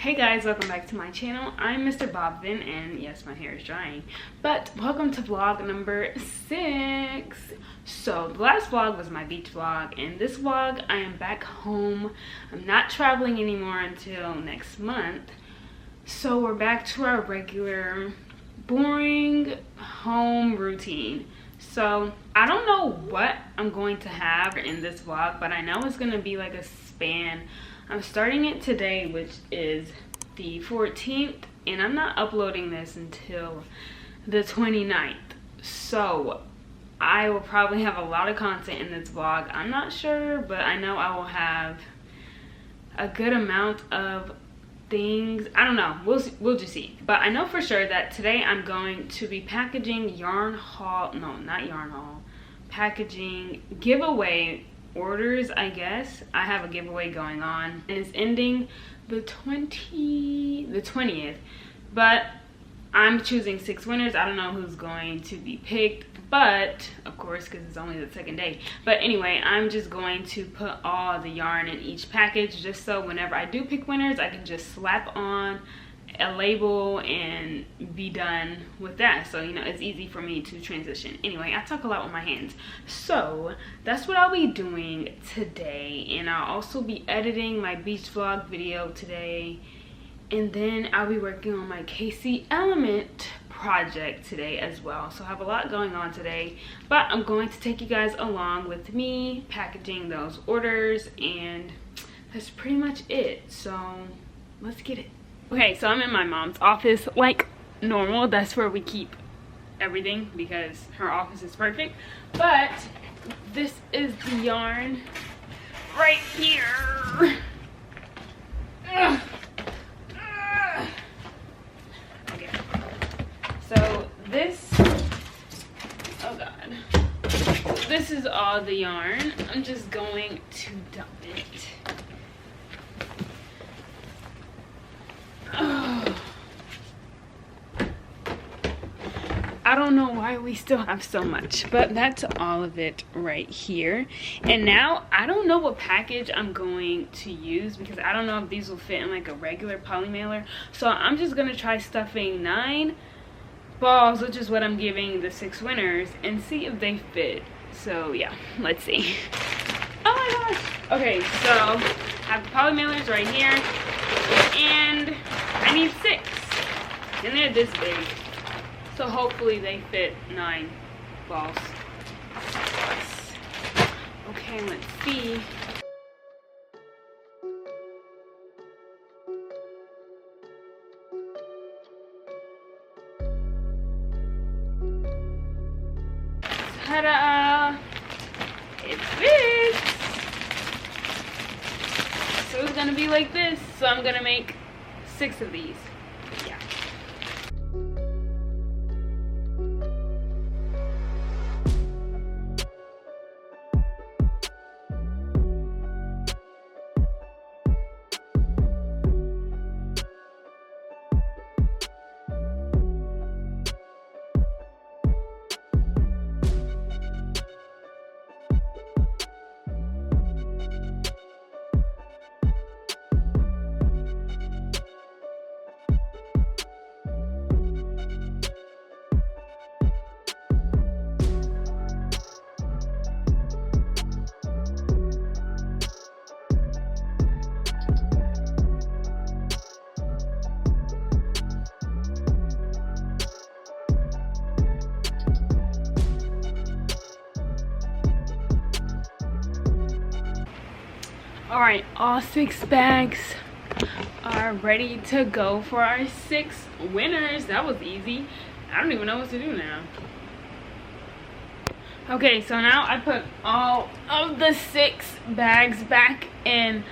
Hey guys, welcome back to my channel. I'm Mr. Bobvin, and yes, my hair is drying, but welcome to vlog number 6. So the last vlog was my beach vlog, and this vlog I am back home. I'm not traveling anymore until next month, so we're back to our regular boring home routine. So I don't know what I'm going to have in this vlog, but I know it's going to be like a span. I'm starting it today, which is the 14th, and I'm not uploading this until the 29th. So I will probably have a lot of content in this vlog. I'm not sure, but I know I will have a good amount of things. I don't know, we'll just see. But I know for sure that today I'm going to be packaging packaging giveaway orders, I guess. I have a giveaway going on, and it's ending the 20th, but I'm choosing 6 winners. I don't know who's going to be picked, but of course, because it's only the second day. But anyway, I'm just going to put all the yarn in each package, just so whenever I do pick winners, I can just slap on a label and be done with that. So, you know, it's easy for me to transition. Anyway, I talk a lot with my hands, so that's what I'll be doing today. And I'll also be editing my beach vlog video today, and then I'll be working on my KC Element project today as well. So I have a lot going on today, but I'm going to take you guys along with me packaging those orders, and that's pretty much it. So let's get it. Okay, so I'm in my mom's office like normal. That's where we keep everything because her office is perfect. But this is the yarn right here. Okay, so this, oh god, this is all the yarn. I'm just going to dump it. I don't know why we still have so much, but that's all of it right here. And now I don't know what package I'm going to use because I don't know if these will fit in like a regular poly mailer. So I'm just gonna try stuffing 9 balls, which is what I'm giving the 6 winners, and see if they fit. So yeah, let's see. Oh my gosh. Okay, so I have the poly mailers right here, and I need 6, and they're this big. So hopefully they fit 9 balls. Okay, let's see. Ta-da! It fits! So it's gonna be like this. So I'm gonna make 6 of these. Yeah. All right, all 6 bags are ready to go for our 6 winners. That was easy. I don't even know what to do now. Okay, so now I put all of the 6 bags back in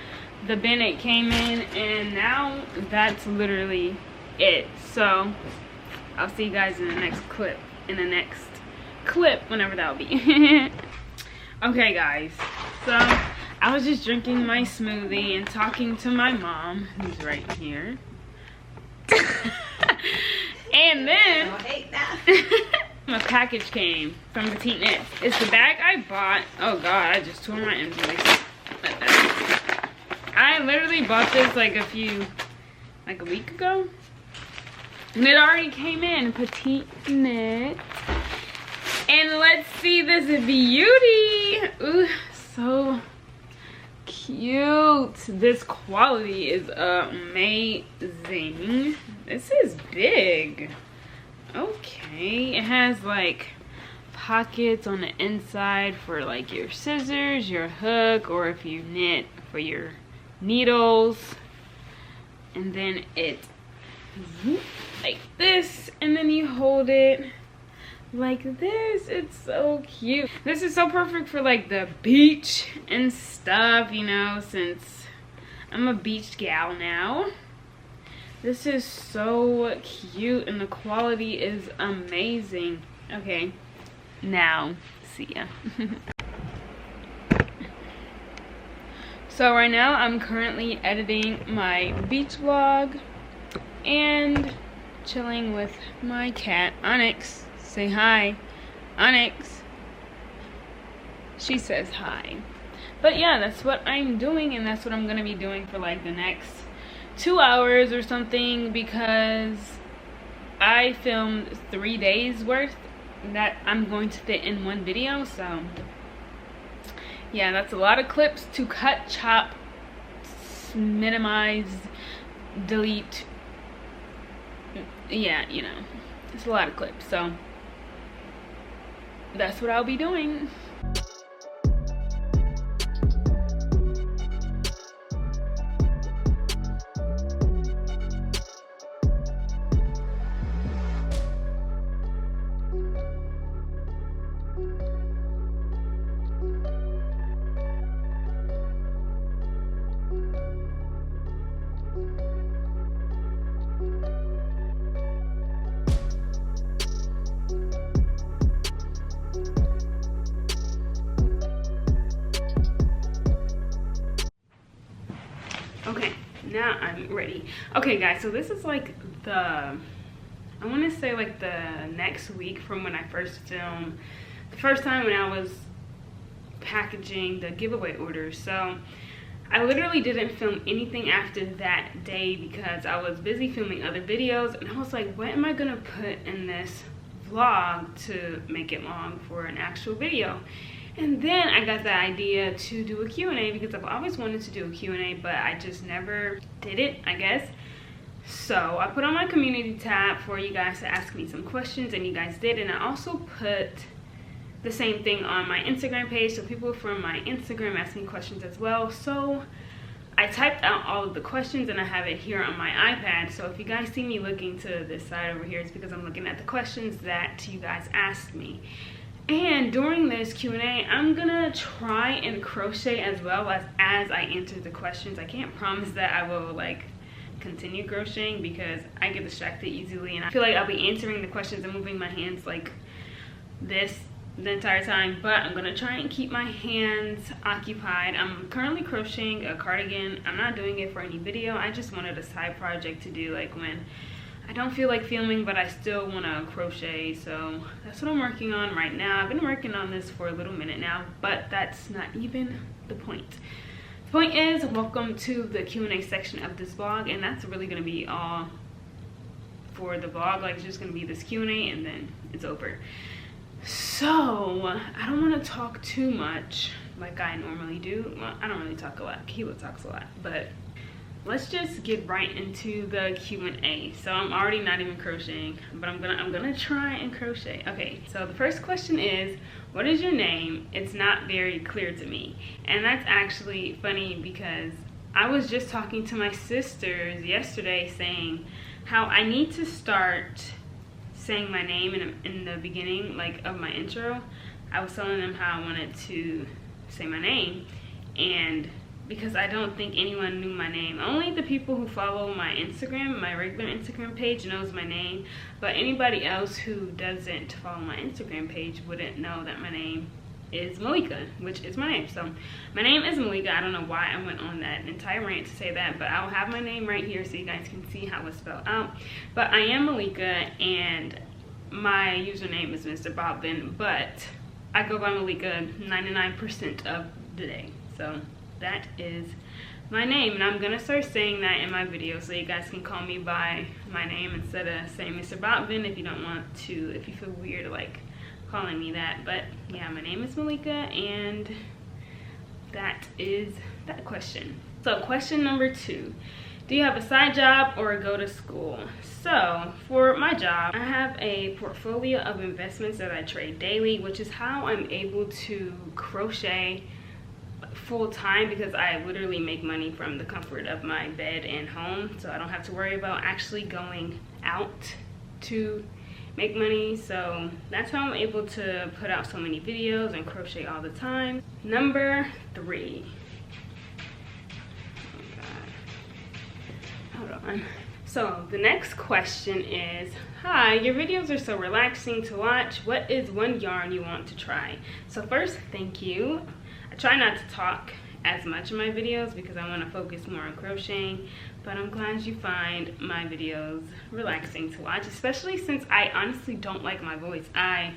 the bin it came in, and now that's literally it. So I'll see you guys in the next clip, whenever that'll be. Okay guys, so I was just drinking my smoothie and talking to my mom, who's right here. And then my package came from Petite Knit. It's the bag I bought. Oh god, I just tore my invoice. I literally bought this like like a week ago. And it already came in, petite knit. And let's see this beauty. Ooh, so cute. This quality is amazing. This is big. Okay, it has like pockets on the inside for like your scissors, your hook, or if you knit for your needles. And then it like this, and then you hold it like this. It's so cute. This is so perfect for like the beach and stuff, you know, since I'm a beach gal now. This is so cute and the quality is amazing. Okay, now see ya. So right now I'm currently editing my beach vlog and chilling with my cat Onyx. Say hi, Onyx. She says hi. But yeah, that's what I'm doing, and that's what I'm gonna be doing for like the next 2 hours or something, because I filmed 3 days worth that I'm going to fit in one video. So yeah, that's a lot of clips to cut, chop, minimize, delete. Yeah, you know, it's a lot of clips, so that's what I'll be doing. Okay, now I'm ready. Okay guys, so this is like the, I want to say like the next week from when I first filmed the first time when I was packaging the giveaway orders. So I literally didn't film anything after that day because I was busy filming other videos, and I was like, what am I gonna put in this vlog to make it long for an actual video? And then I got the idea to do a Q&A because I've always wanted to do a Q&A, but I just never did it, I guess. So I put on my community tab for you guys to ask me some questions, and you guys did. And I also put the same thing on my Instagram page, so people from my Instagram asked me questions as well. So I typed out all of the questions and I have it here on my iPad. So if you guys see me looking to this side over here, it's because I'm looking at the questions that you guys asked me. And during this Q&A, I'm gonna try and crochet as well as I answer the questions. I can't promise that I will like continue crocheting because I get distracted easily, and I feel like I'll be answering the questions and moving my hands like this the entire time, but I'm gonna try and keep my hands occupied. I'm currently crocheting a cardigan. I'm not doing it for any video. I just wanted a side project to do like when I don't feel like filming, but I still want to crochet. So that's what I'm working on right now. I've been working on this for a little minute now, but that's not even the point. The point is, welcome to the Q&A section of this vlog, and that's really going to be all for the vlog. Like, it's just going to be this Q&A and then it's over. So I don't want to talk too much like I normally do. Well, I don't really talk a lot. Kayla talks a lot, but let's just get right into the Q&A. So I'm already not even crocheting, but I'm gonna try and crochet. Okay, so the first question is, what is your name? It's not very clear to me. And that's actually funny because I was just talking to my sisters yesterday saying how I need to start saying my name in the beginning, like, of my intro. I was telling them how I wanted to say my name, and because I don't think anyone knew my name. Only the people who follow my Instagram, my regular Instagram page, knows my name, but anybody else who doesn't follow my Instagram page wouldn't know that my name is Malika, which is my name. So my name is Malika. I don't know why I went on that entire rant to say that, but I'll have my name right here so you guys can see how it's spelled out. But I am Malika, and my username is Mr. Bobbin, but I go by Malika 99% of the day. So that is my name, and I'm gonna start saying that in my video so you guys can call me by my name instead of saying Mr. Botvin if you don't want to, if you feel weird like calling me that. But yeah, my name is Malika, and that is that question. So question number 2, do you have a side job or go to school? So for my job, I have a portfolio of investments that I trade daily, which is how I'm able to crochet full-time, because I literally make money from the comfort of my bed and home, so I don't have to worry about actually going out to make money. So that's how I'm able to put out so many videos and crochet all the time. Number 3. Oh God. Hold on. So the next question is, hi, your videos are so relaxing to watch. What is one yarn you want to try? So first, thank you. I try not to talk as much in my videos because I want to focus more on crocheting, but I'm glad you find my videos relaxing to watch, especially since I honestly don't like my voice. I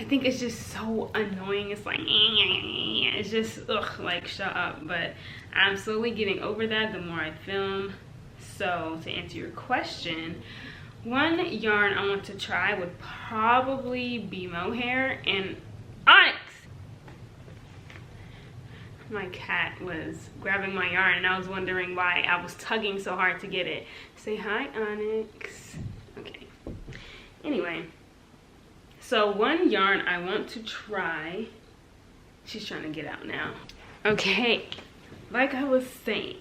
think it's just so annoying. It's like, it's just, ugh, like, shut up. But I'm slowly getting over that the more I film. So to answer your question, one yarn I want to try would probably be mohair and onyx. My cat was grabbing my yarn and I was wondering why I was tugging so hard to get it. Say hi, Onyx. Okay. Anyway, so one yarn I want to try, she's trying to get out now. Okay, like I was saying,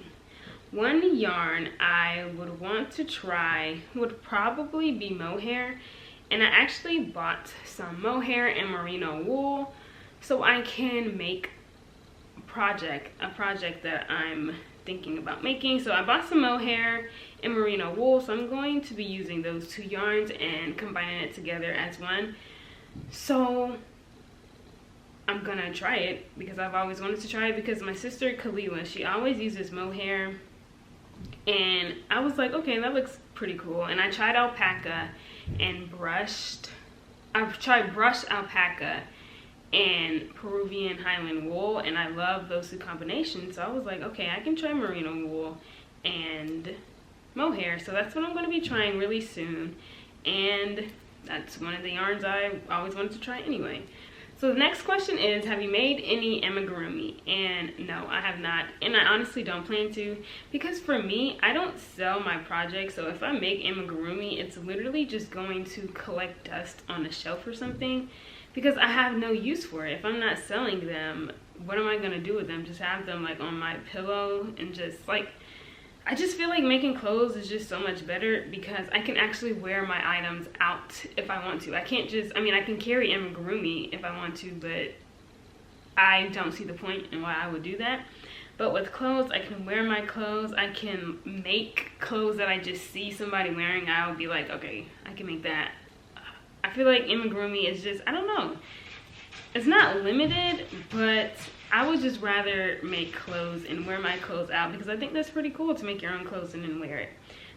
one yarn I would want to try would probably be mohair, and I actually bought some mohair and merino wool so I can make a project that I'm thinking about making. So I bought some mohair and merino wool, so I'm going to be using those 2 yarns and combining it together as one. So I'm gonna try it because I've always wanted to try it, because my sister Kalila, she always uses mohair, and I was like, okay, that looks pretty cool. And I tried alpaca and brushed alpaca and Peruvian Highland wool, and I love those 2 combinations. So I was like, okay, I can try merino wool and mohair. So that's what I'm going to be trying really soon, and that's one of the yarns I always wanted to try anyway. So the next question is, have you made any amigurumi? And no, I have not, and I honestly don't plan to, because for me, I don't sell my projects. So if I make amigurumi, it's literally just going to collect dust on the shelf or something, because I have no use for it. If I'm not selling them, what am I gonna do with them? Just have them like on my pillow, and just like, I just feel like making clothes is just so much better because I can actually wear my items out if I want to. I can't just, I mean, I can carry amigurumi if I want to, but I don't see the point in why I would do that. But with clothes, I can wear my clothes. I can make clothes that I just see somebody wearing. I would be like, okay, I can make that. I feel like amigurumi is just, I don't know. It's not limited, but I would just rather make clothes and wear my clothes out, because I think that's pretty cool to make your own clothes and then wear it.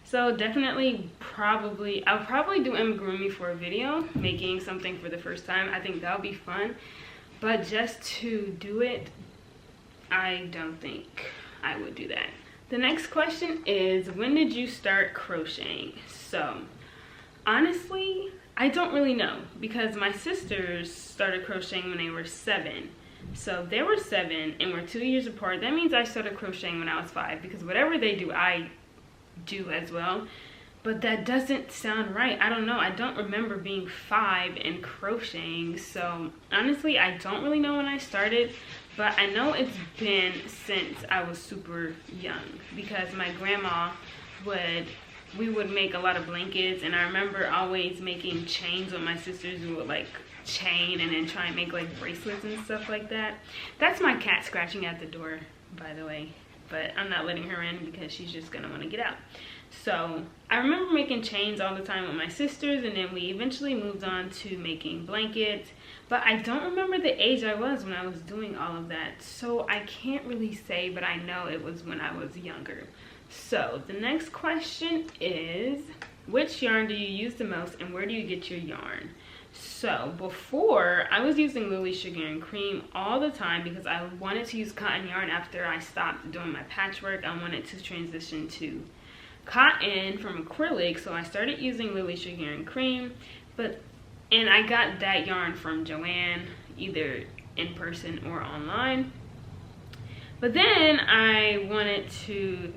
So definitely, I'll probably do amigurumi for a video, making something for the first time. I think that'll be fun, but just to do it, I don't think I would do that. The next question is, when did you start crocheting? So honestly, I don't really know, because my sisters started crocheting when they were 7. So they were 7 and we're 2 years apart. That means I started crocheting when I was 5, because whatever they do, I do as well. But that doesn't sound right. I don't know. I don't remember being 5 and crocheting. So honestly, I don't really know when I started, but I know it's been since I was super young, because my grandma we would make a lot of blankets, and I remember always making chains with my sisters. We would like chain and then try and make like bracelets and stuff like that. That's my cat scratching at the door, by the way, but I'm not letting her in because she's just gonna want to get out. So I remember making chains all the time with my sisters, and then we eventually moved on to making blankets, but I don't remember the age I was when I was doing all of that, so I can't really say, but I know it was when I was younger. So the next question is, which yarn do you use the most and where do you get your yarn? So before, I was using Lily Sugar and Cream all the time because I wanted to use cotton yarn after I stopped doing my patchwork. I wanted to transition to cotton from acrylic, so I started using Lily Sugar and Cream. And I got that yarn from Joann, either in person or online. But then I wanted to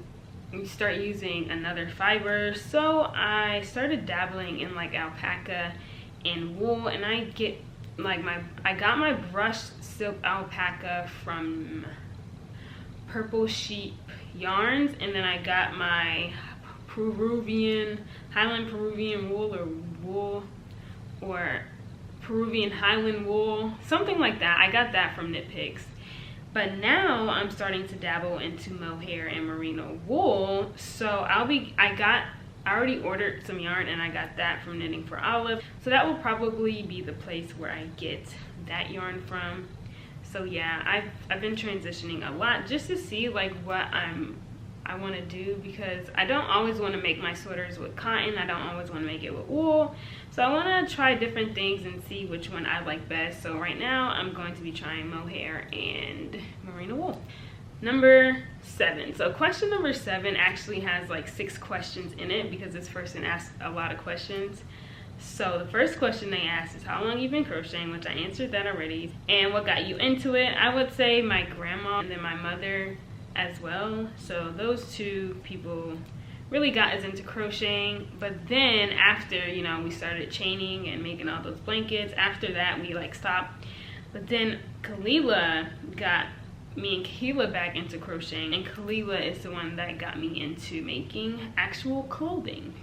start using another fiber, so I started dabbling in like alpaca and wool, and I got my brushed silk alpaca from Purple Sheep Yarns, and then I got my Highland Peruvian wool or Peruvian Highland wool, something like that. I got that from KnitPicks. But now I'm starting to dabble into mohair and merino wool, so I already ordered some yarn, and I got that from Knitting for Olive, so that will probably be the place where I get that yarn from. So yeah, I've been transitioning a lot just to see like what I want to do, because I don't always want to make my sweaters with cotton. I don't always want to make it with wool. So I want to try different things and see which one I like best. So right now I'm going to be trying mohair and merino wool. Number 7. So question number 7 actually has like 6 questions in it because this person asked a lot of questions. So the first question they asked is how long you've been crocheting, which I answered that already, and what got you into it. I would say my grandma and then my mother as well. So those two people really got us into crocheting. But then after, you know, we started chaining and making all those blankets, after that we like stopped. But then Kalila got me and Kahila back into crocheting, and Kalila is the one that got me into making actual clothing.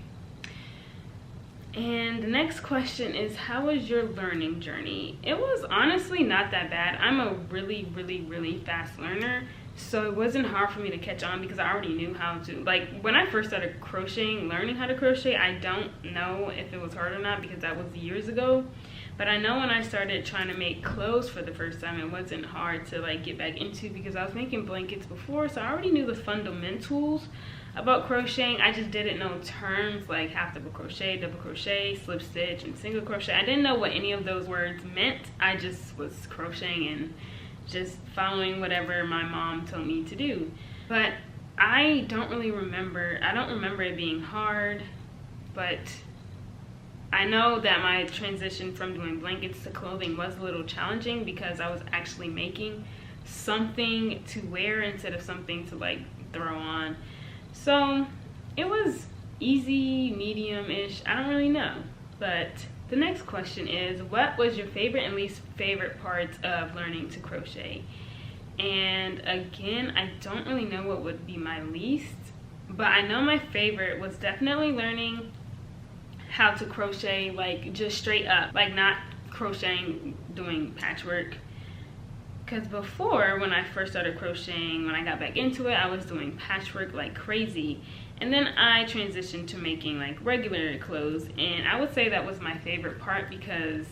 And the next question is, how was your learning journey? It was honestly not that bad. I'm a really fast learner, so it wasn't hard for me to catch on because I already knew how to. Like when I first started crocheting, learning how to crochet, I don't know if it was hard or not because that was years ago. But I know when I started trying to make clothes for the first time, it wasn't hard to like get back into because I was making blankets before, so I already knew the fundamentals about crocheting. I just didn't know terms like half double crochet, double crochet, slip stitch, and single crochet. I didn't know what any of those words meant. I just was crocheting and just following whatever my mom told me to do. But I don't remember it being hard, but I know that my transition from doing blankets to clothing was a little challenging because I was actually making something to wear instead of something to like throw on. So it was easy, medium-ish, I don't really know. But the next question is, what was your favorite and least favorite parts of learning to crochet? And again, I don't really know what would be my least, but I know my favorite was definitely learning how to crochet like just straight up, like not crocheting doing patchwork. Because before, when I first started crocheting, when I got back into it, I was doing patchwork like crazy, and then I transitioned to making like regular clothes, and I would say that was my favorite part because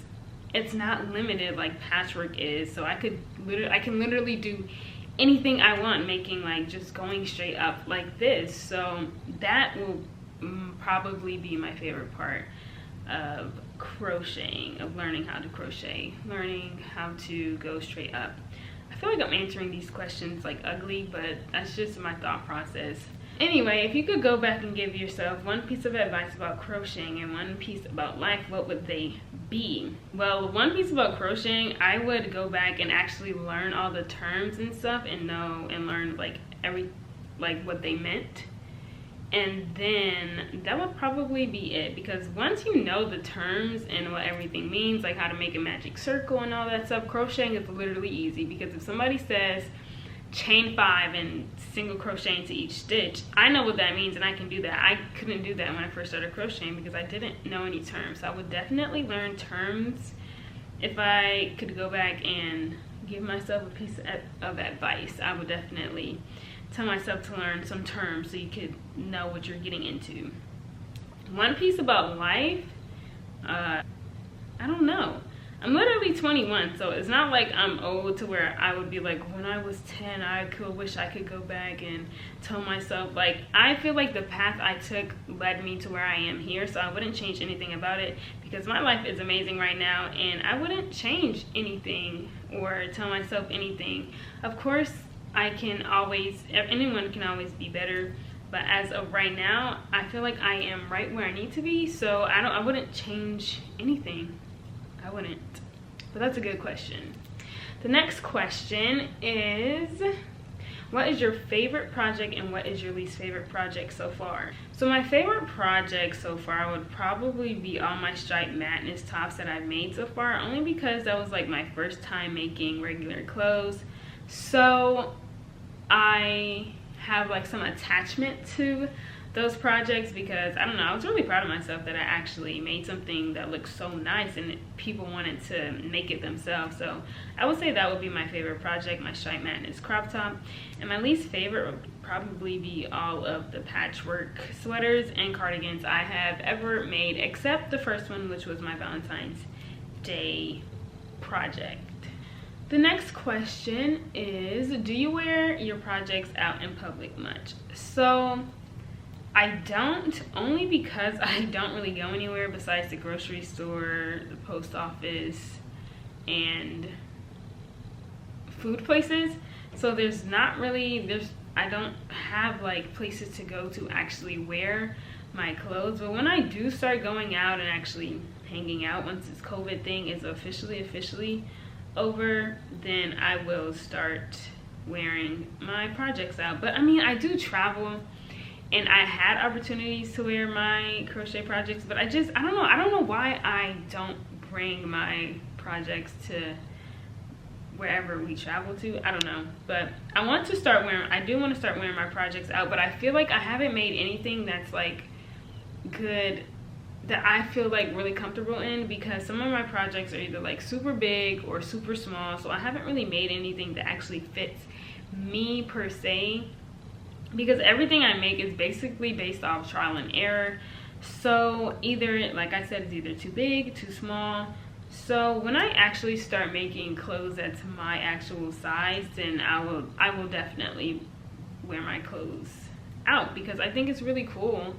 it's not limited like patchwork is. So I can literally do anything I want, making like just going straight up like this. So that will probably be my favorite part of crocheting, of learning how to crochet, learning how to go straight up. I feel like I'm answering these questions like ugly, but that's just my thought process. Anyway, if you could go back and give yourself one piece of advice about crocheting and one piece about life, what would they be? Well, one piece about crocheting, I would go back and actually learn all the terms and stuff and know and learn like what they meant. And then that would probably be it, because once you know the terms and what everything means, like how to make a magic circle and all that stuff, crocheting is literally easy. Because if somebody says chain 5 and single crochet into each stitch, I know what that means and I can do that. I couldn't do that when I first started crocheting because I didn't know any terms. So I would definitely learn terms. If I could go back and give myself a piece of advice, I would definitely tell myself to learn some terms so you could know what you're getting into. One piece about life, I don't know. I'm literally 21, so it's not like I'm old to where I would be like, when I was 10, I wish I could go back and tell myself. Like, I feel like the path I took led me to where I am here, so I wouldn't change anything about it because my life is amazing right now, and I wouldn't change anything or tell myself anything. Of course, anyone can always be better, but as of right now, I feel like I am right where I need to be, so I wouldn't change anything. I wouldn't. But that's a good question. The next question is, what is your favorite project and what is your least favorite project so far? So my favorite project so far would probably be all my Stripe Madness tops that I've made so far, only because that was like my first time making regular clothes. So I have like some attachment to those projects because, I don't know, I was really proud of myself that I actually made something that looked so nice and people wanted to make it themselves. So I would say that would be my favorite project, my Stripe Madness crop top. And my least favorite would probably be all of the patchwork sweaters and cardigans I have ever made, except the first one, which was my Valentine's Day project. The next question is, do you wear your projects out in public much? So I don't, only because I don't really go anywhere besides the grocery store, the post office, and food places. So I don't have like places to go to actually wear my clothes. But when I do start going out and actually hanging out, once this COVID thing is officially over, then I will start wearing my projects out. But I mean, I do travel and I had opportunities to wear my crochet projects, but I don't know why I don't bring my projects to wherever we travel to. I don't know, but I do want to start wearing my projects out, but I feel like I haven't made anything that's like good, that I feel like really comfortable in, because some of my projects are either like super big or super small, so I haven't really made anything that actually fits me per se, because everything I make is basically based off trial and error. So either, like I said, it's either too big, too small. So when I actually start making clothes that's my actual size, then I will definitely wear my clothes out, because I think it's really cool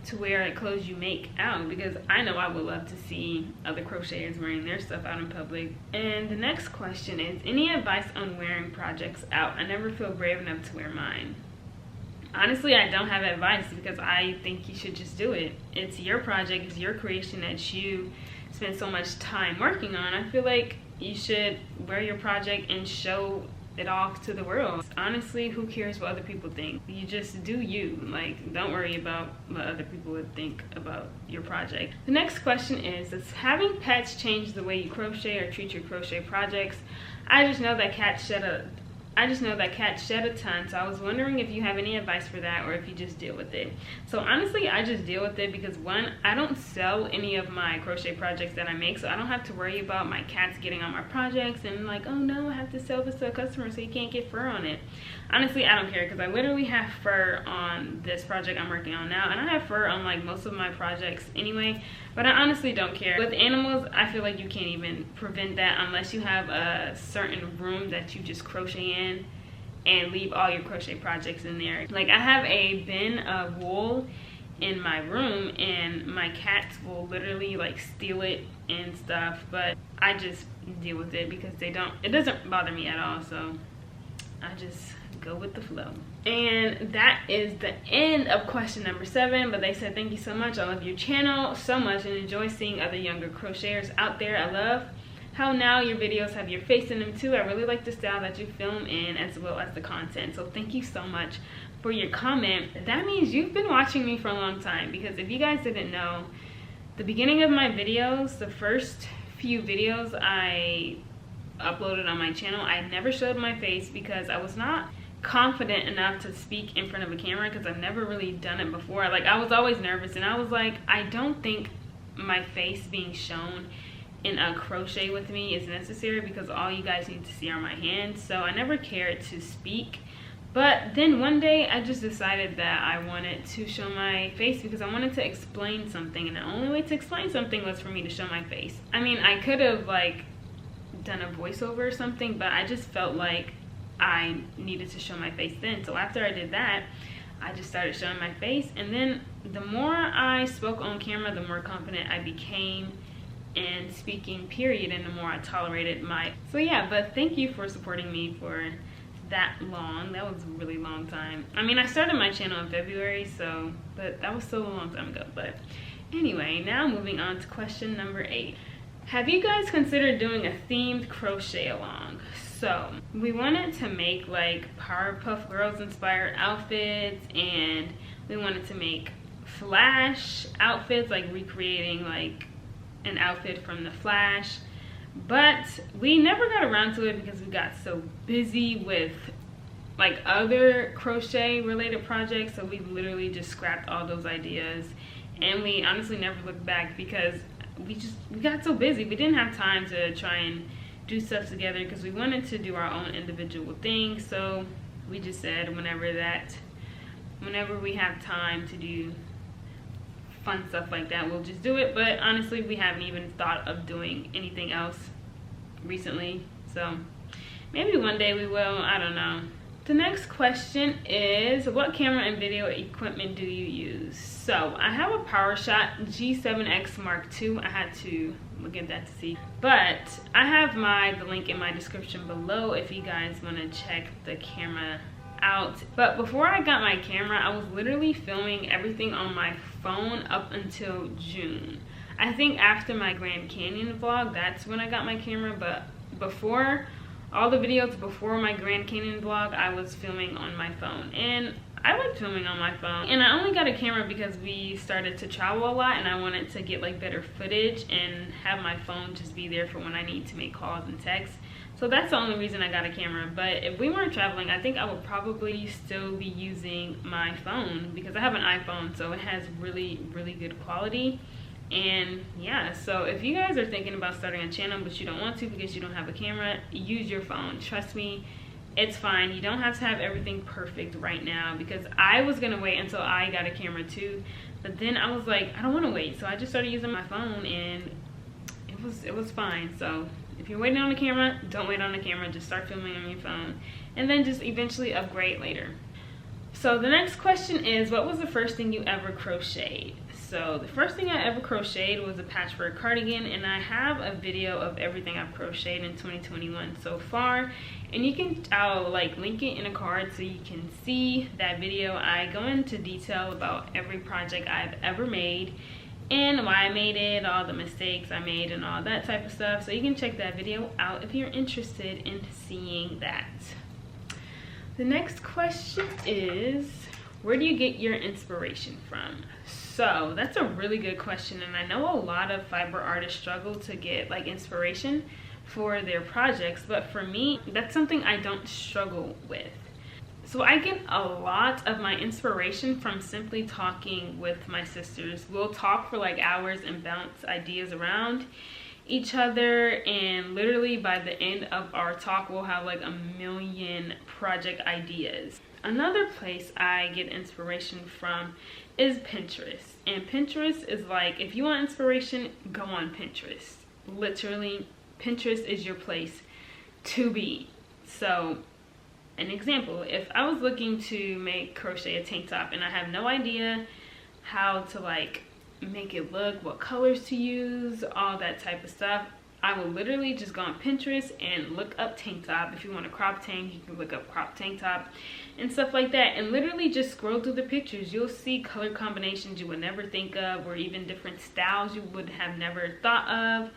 to wear clothes you make out, because I know I would love to see other crocheters wearing their stuff out in public. And the next question is, any advice on wearing projects out? I never feel brave enough to wear mine. Honestly, I don't have advice, because I think you should just do it. It's your project, it's your creation that you spend so much time working on. I feel like you should wear your project and show it off to the world. Honestly, who cares what other people think? You just do you. Like, don't worry about what other people would think about your project. The next question is, does having pets change the way you crochet or treat your crochet projects? I just know that cats shed a ton, so I was wondering if you have any advice for that, or if you just deal with it. So honestly, I just deal with it because, one, I don't sell any of my crochet projects that I make, so I don't have to worry about my cats getting on my projects and like, oh no, I have to sell this to a customer so you can't get fur on it. Honestly, I don't care, because I literally have fur on this project I'm working on now, and I have fur on like most of my projects anyway, but I honestly don't care. With animals, I feel like you can't even prevent that unless you have a certain room that you just crochet in and leave all your crochet projects in there. Like, I have a bin of wool in my room, and my cats will literally like steal it and stuff, but I just deal with it because it doesn't bother me at all, so I just go with the flow. And that is the end of question number 7. But they said, thank you so much, I love your channel so much and enjoy seeing other younger crocheters out there. I love how now your videos have your face in them too. I really like the style that you film in, as well as the content. So thank you so much for your comment. That means you've been watching me for a long time, because if you guys didn't know, the beginning of my videos, the first few videos I uploaded on my channel, I never showed my face because I was not confident enough to speak in front of a camera, because I've never really done it before. Like, I was always nervous, and I was like, I don't think my face being shown in a crochet with me is necessary, because all you guys need to see are my hands. So I never cared to speak. But then one day I just decided that I wanted to show my face, because I wanted to explain something, and the only way to explain something was for me to show my face. I mean, I could have like done a voiceover or something, but I just felt like I needed to show my face then. So after I did that, I just started showing my face, and then the more I spoke on camera, the more confident I became in speaking, period, and the more I tolerated my... So yeah, but thank you for supporting me for that long. That was a really long time. I mean, I started my channel in February, so, but that was still a long time ago. But anyway, now moving on to question number 8. Have you guys considered doing a themed crochet along? So we wanted to make like Powerpuff Girls inspired outfits, and we wanted to make Flash outfits, like recreating like an outfit from the Flash, but we never got around to it because we got so busy with like other crochet related projects. So we literally just scrapped all those ideas, and we honestly never looked back because we got so busy. We didn't have time to try and do stuff together because we wanted to do our own individual things. So we just said whenever we have time to do fun stuff like that, we'll just do it. But honestly, we haven't even thought of doing anything else recently, so maybe one day we will. I don't know. The next question is, what camera and video equipment do you use? So I have a PowerShot G7X Mark II. I had to look at that to see, but I have the link in my description below if you guys want to check the camera out. But before I got my camera, I was literally filming everything on my phone up until June. I think after my Grand Canyon vlog, that's when I got my camera, but before, all the videos before my Grand Canyon vlog, I was filming on my phone, and I like filming on my phone. And I only got a camera because we started to travel a lot, and I wanted to get like better footage and have my phone just be there for when I need to make calls and texts. So that's the only reason I got a camera. But if we weren't traveling, I think I would probably still be using my phone because I have an iPhone, so it has really, really good quality. And yeah, so if you guys are thinking about starting a channel but you don't want to because you don't have a camera, use your phone. Trust me, it's fine. You don't have to have everything perfect right now, because I was gonna wait until I got a camera too, but then I was like, I don't want to wait, so I just started using my phone, and it was fine. So if you're waiting on the camera, don't wait on the camera. Just start filming on your phone, and then just eventually upgrade later. So the next question is, what was the first thing you ever crocheted? So the first thing I ever crocheted was a patchwork cardigan, and I have a video of everything I've crocheted in 2021 so far, and I'll like link it in a card so you can see that video. I go into detail about every project I've ever made and why I made it, all the mistakes I made, and all that type of stuff. So you can check that video out if you're interested in seeing that. The next question is, where do you get your inspiration from? So that's a really good question, and I know a lot of fiber artists struggle to get like inspiration for their projects, but for me, that's something I don't struggle with. So I get a lot of my inspiration from simply talking with my sisters. We'll talk for like hours and bounce ideas around each other, and literally by the end of our talk, we'll have like a million project ideas. Another place I get inspiration from is Pinterest. And Pinterest is like, if you want inspiration, go on Pinterest. Literally, Pinterest is your place to be. So, an example, if I was looking to crochet a tank top and I have no idea how to like make it look, what colors to use, all that type of stuff, I will literally just go on Pinterest and look up tank top. If you want a crop tank, you can look up crop tank top and stuff like that, and literally just scroll through the pictures. You'll see color combinations you would never think of, or even different styles you would have never thought of,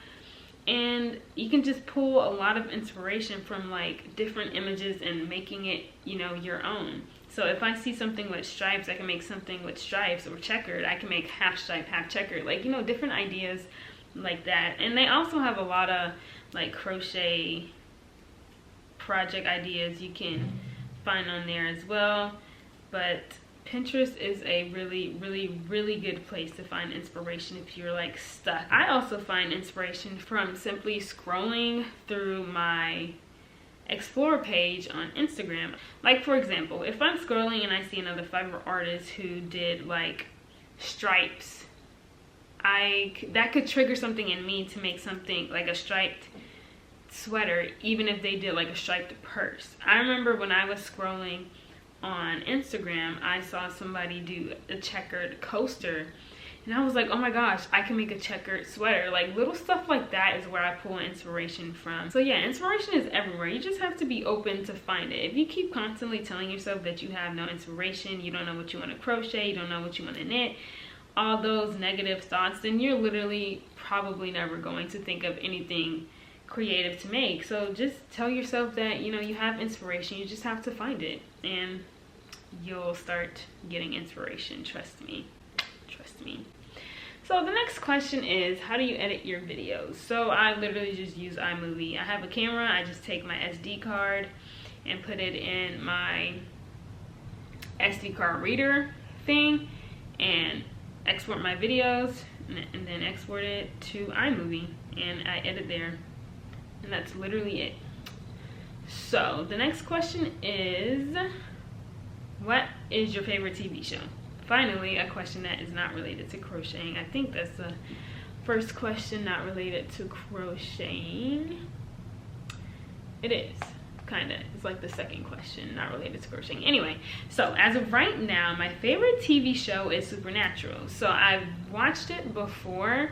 and you can just pull a lot of inspiration from like different images and making it, you know, your own. So if I see something with stripes, I can make something with stripes, or checkered, I can make half stripe, half checkered, like, you know, different ideas like that. And they also have a lot of like crochet project ideas you can find on there as well. But Pinterest is a really, really, really good place to find inspiration if you're like stuck. I also find inspiration from simply scrolling through my explore page on Instagram. Like, for example, if I'm scrolling and I see another fiber artist who did like stripes, that could trigger something in me to make something like a striped sweater, even if they did like a striped purse. I remember when I was scrolling on Instagram, I saw somebody do a checkered coaster, and I was like, oh my gosh, I can make a checkered sweater. Like, little stuff like that is where I pull inspiration from. So yeah, inspiration is everywhere. You just have to be open to find it. If you keep constantly telling yourself that you have no inspiration, you don't know what you want to crochet, you don't know what you want to knit, all those negative thoughts, then you're literally probably never going to think of anything creative to make. So just tell yourself that, you know, you have inspiration, you just have to find it, and you'll start getting inspiration. Trust me. So the next question is, how do you edit your videos? So I literally just use iMovie. I have a camera, I just take my SD card and put it in my SD card reader thing and export my videos, and then export it to iMovie, and I edit there, and that's literally it. So the next question is, what is your favorite TV show? Finally, a question that is not related to crocheting. I think that's the first question not related to crocheting. It is, kind of. It's like the second question not related to crocheting. Anyway, so as of right now, my favorite TV show is Supernatural. So I've watched it before,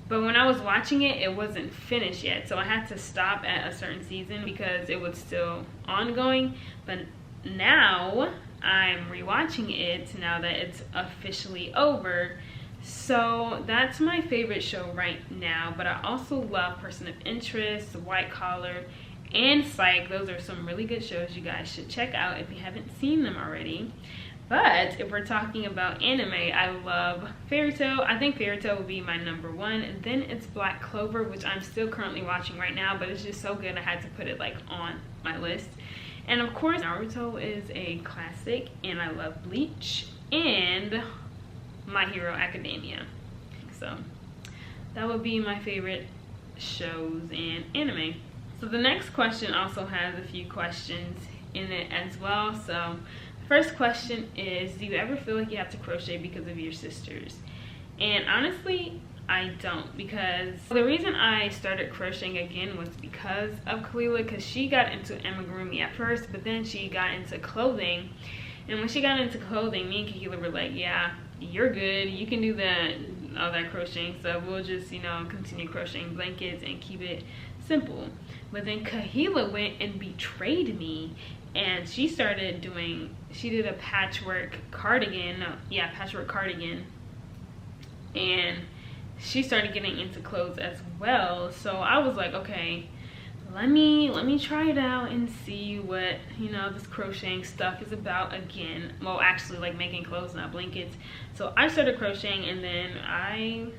but when I was watching it, it wasn't finished yet. So I had to stop at a certain season because it was still ongoing. But now I'm rewatching it now that it's officially over. So that's my favorite show right now. But I also love Person of Interest, White Collar, and Psych. Those are some really good shows you guys should check out if you haven't seen them already. But if we're talking about anime, I love Fairy Tail. I think Fairy Tail would be my #1. And then it's Black Clover, which I'm still currently watching right now, but it's just so good I had to put it like on my list. And of course, Naruto is a classic, and I love Bleach and My Hero Academia. So that would be my favorite shows and anime. So the next question also has a few questions in it as well. So the first question is, do you ever feel like you have to crochet because of your sisters? And honestly, I don't, because the reason I started crocheting again was because of Kalila, because she got into amigurumi at first, but then she got into clothing. And when she got into clothing, me and Kalila were like, yeah, you're good, you can do that, all that crocheting stuff, we'll just, you know, continue crocheting blankets and keep it simple. But then Kahila went and betrayed me, and she started doing, she did a patchwork cardigan, patchwork cardigan, and she started getting into clothes as well. So I was like, okay, let me try it out and see what, you know, this crocheting stuff is about again. Well, actually, like making clothes, not blankets. So I started crocheting, and then I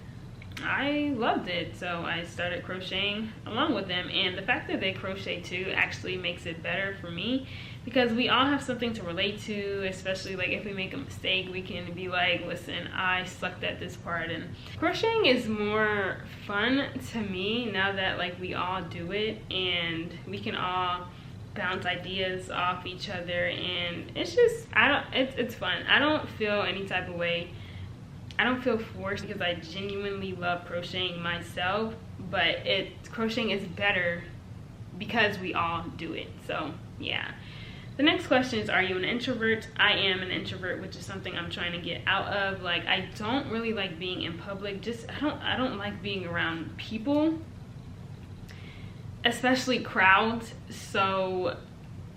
loved it, so I started crocheting along with them. And the fact that they crochet too actually makes it better for me, because we all have something to relate to, especially like if we make a mistake, we can be like, listen, I sucked at this part. And crocheting is more fun to me now that like we all do it, and we can all bounce ideas off each other, and it's just, it's fun. I don't feel any type of way, I don't feel forced, because I genuinely love crocheting myself, but crocheting is better because we all do it. So yeah. The next question is, are you an introvert? I am an introvert, which is something I'm trying to get out of. Like, I don't really like being in public. I don't like being around people, especially crowds. So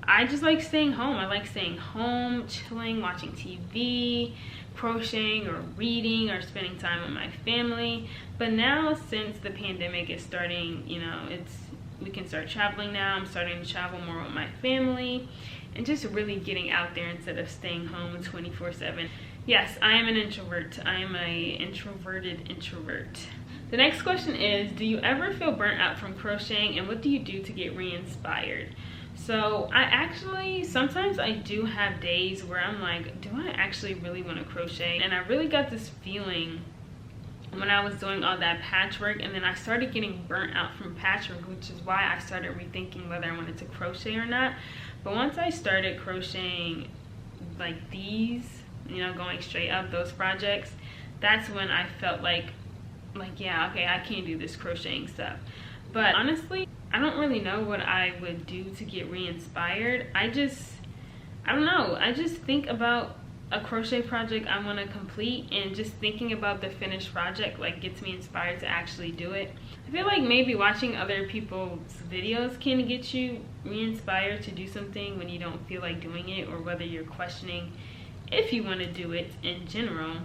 I just like staying home. I like staying home, chilling, watching TV, crocheting or reading or spending time with my family. But now, since the pandemic is starting, you know, we can start traveling now. I'm starting to travel more with my family and just really getting out there instead of staying home 24/7. Yes, I am an introvert. I am a introverted introvert. The next question is, do you ever feel burnt out from crocheting, and what do you do to get re-inspired? So I actually, sometimes I do have days where I'm like, do I actually really want to crochet? And I really got this feeling when I was doing all that patchwork, and then I started getting burnt out from patchwork, which is why I started rethinking whether I wanted to crochet or not. But once I started crocheting like these, you know, going straight up, those projects, that's when I felt like yeah, okay, I can't do this crocheting stuff. But honestly, I don't really know what I would do to get re-inspired. I don't know. I just think about a crochet project I want to complete, and just thinking about the finished project like gets me inspired to actually do it. I feel like maybe watching other people's videos can get you re-inspired to do something when you don't feel like doing it, or whether you're questioning if you want to do it in general.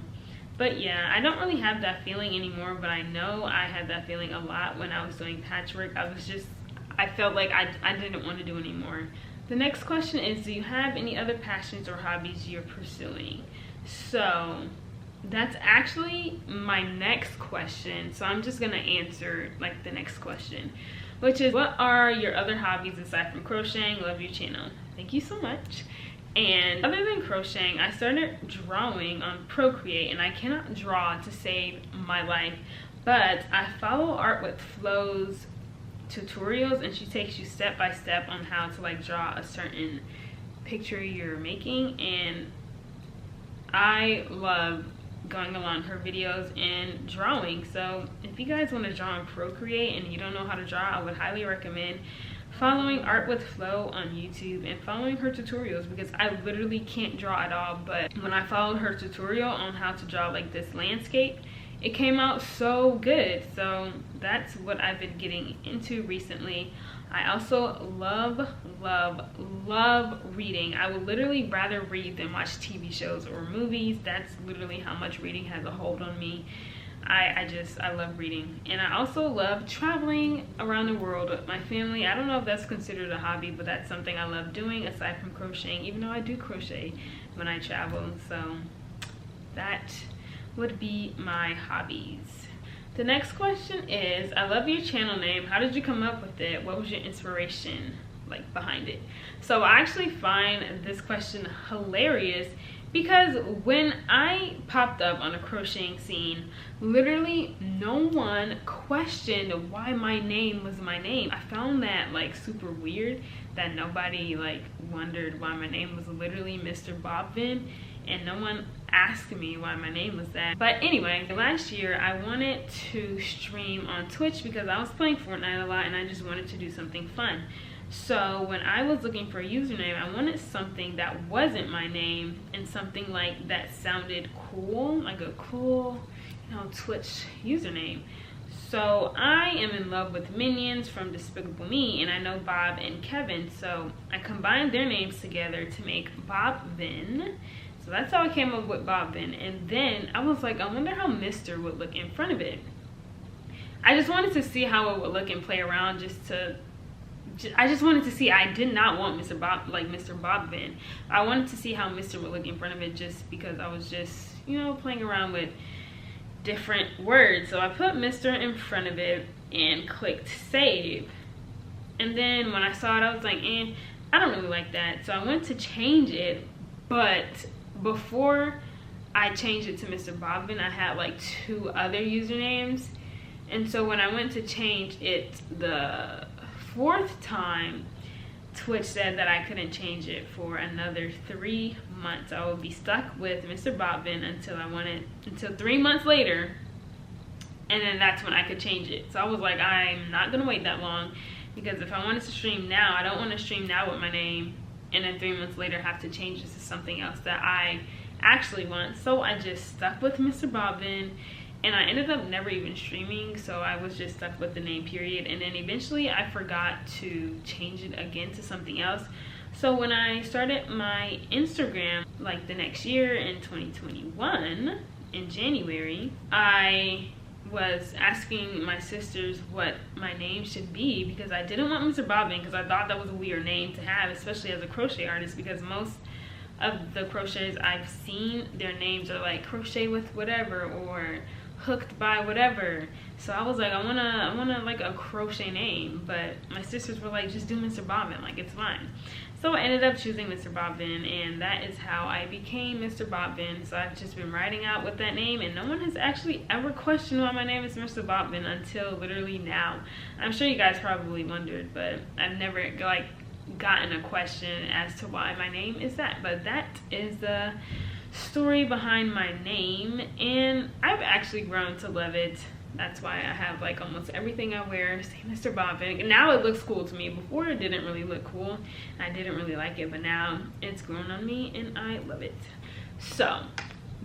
But yeah, I don't really have that feeling anymore, but I know I had that feeling a lot when I was doing patchwork. I felt like I didn't want to do anymore. The next question is, do you have any other passions or hobbies you're pursuing? So that's actually my next question. So I'm just gonna answer like the next question, which is, what are your other hobbies aside from crocheting? Love your channel. Thank you so much. And other than crocheting, I started drawing on Procreate, and I cannot draw to save my life, but I follow Art with Flo's tutorials, and she takes you step by step on how to like draw a certain picture you're making, and I love going along her videos and drawing. So if you guys want to draw on Procreate and you don't know how to draw, I would highly recommend following Art with Flo on YouTube and following her tutorials, because I literally can't draw at all, but when I followed her tutorial on how to draw like this landscape, it came out so good. So that's what I've been getting into recently. I also love reading. I would literally rather read than watch TV shows or movies. That's literally how much reading has a hold on me. I love reading. And I also love traveling around the world with my family. I don't know if that's considered a hobby, but that's something I love doing aside from crocheting, even though I do crochet when I travel. So that would be my hobbies. The next question is, I love your channel name. How did you come up with it? What was your inspiration like behind it? So I actually find this question hilarious, because when I popped up on a crocheting scene, literally no one questioned why my name was my name. I found that like super weird, that nobody like wondered why my name was literally Mr. Bobbin, and no one asked me why my name was that. But anyway, last year I wanted to stream on Twitch because I was playing Fortnite a lot and I just wanted to do something fun. So when I was looking for a username, I wanted something that wasn't my name and something like that sounded cool, like a cool, Twitch username. So I am in love with Minions from Despicable Me, and I know Bob and Kevin, so I combined their names together to make Bob-Vin. So that's how I came up with Bob-Vin. And then I was like, I wonder how Mr. would look in front of it. I just wanted to see how it would look and play around, I just wanted to see. I did not want Mr. Bob-Vin. I wanted to see how Mr. would look in front of it, just because I was just, playing around with different words. So I put Mr. in front of it and clicked save. And then when I saw it, I was like, I don't really like that. So I went to change it, but before I changed it to Mr. Bobbin, I had like 2 other usernames. And so when I went to change it the 4th time, Twitch said that I couldn't change it for another 3 months. I would be stuck with Mr. Bobbin until 3 months later, and then that's when I could change it. So I was like, I'm not gonna wait that long, because if I wanted to stream now, I don't want to stream now with my name and then 3 months later have to change this to something else that I actually want. So I just stuck with Mr. Bobbin, and I ended up never even streaming, so I was just stuck with the name, period. And then eventually I forgot to change it again to something else. So when I started my Instagram like the next year in 2021 in January, I was asking my sisters what my name should be, because I didn't want Mr. Bobbin, because I thought that was a weird name to have, especially as a crochet artist, because most of the crocheters I've seen, their names are like crochet with whatever or hooked by whatever. So I was like, I wanna like a crochet name, but my sisters were like, just do Mr. Bobbin, like it's fine. So I ended up choosing Mr. Bobbin, and that is how I became Mr. Bobbin. So I've just been writing out with that name, and no one has actually ever questioned why my name is Mr. Bobbin until literally now. I'm sure you guys probably wondered, but I've never like gotten a question as to why my name is that. But that is the story behind my name, and I've actually grown to love it. That's why I have like almost everything I wear say Mr. Bobbin. Now it looks cool to me. Before it didn't really look cool. I didn't really like it, but now it's grown on me and I love it. So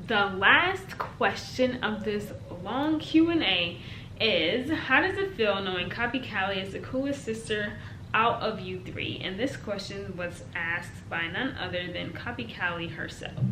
the last question of this long Q&A is, how does it feel knowing Copy Callie is the coolest sister out of you three? And this question was asked by none other than Copy Callie herself.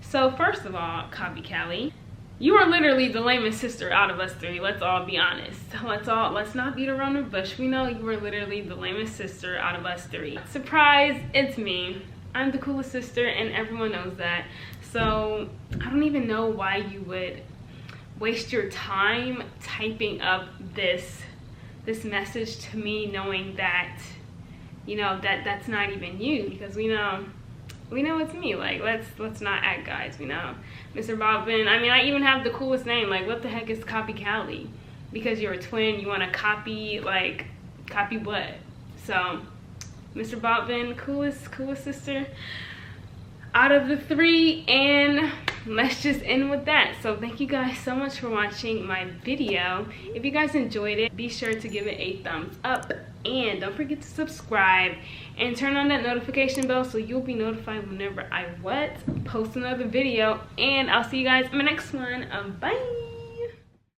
So first of all, Copy Callie, you are literally the lamest sister out of us three. Let's all be honest. Let's not beat around the bush. We know you are literally the lamest sister out of us three. Surprise, it's me. I'm the coolest sister and everyone knows that. So I don't even know why you would waste your time typing up this message to me, knowing that, you know, that's not even you, because we know it's me. Like, let's not act, guys. We know Mr. Bobbin. I mean, I even have the coolest name. Like, what the heck is Copy Callie? Because you're a twin, you want to copy, like, copy what? So Mr. Bobbin, coolest sister out of the three, and let's just end with that. So thank you guys so much for watching my video. If you guys enjoyed it, be sure to give it a thumbs up, and don't forget to subscribe and turn on that notification bell so you'll be notified whenever I post another video. And I'll see you guys in my next one. Bye.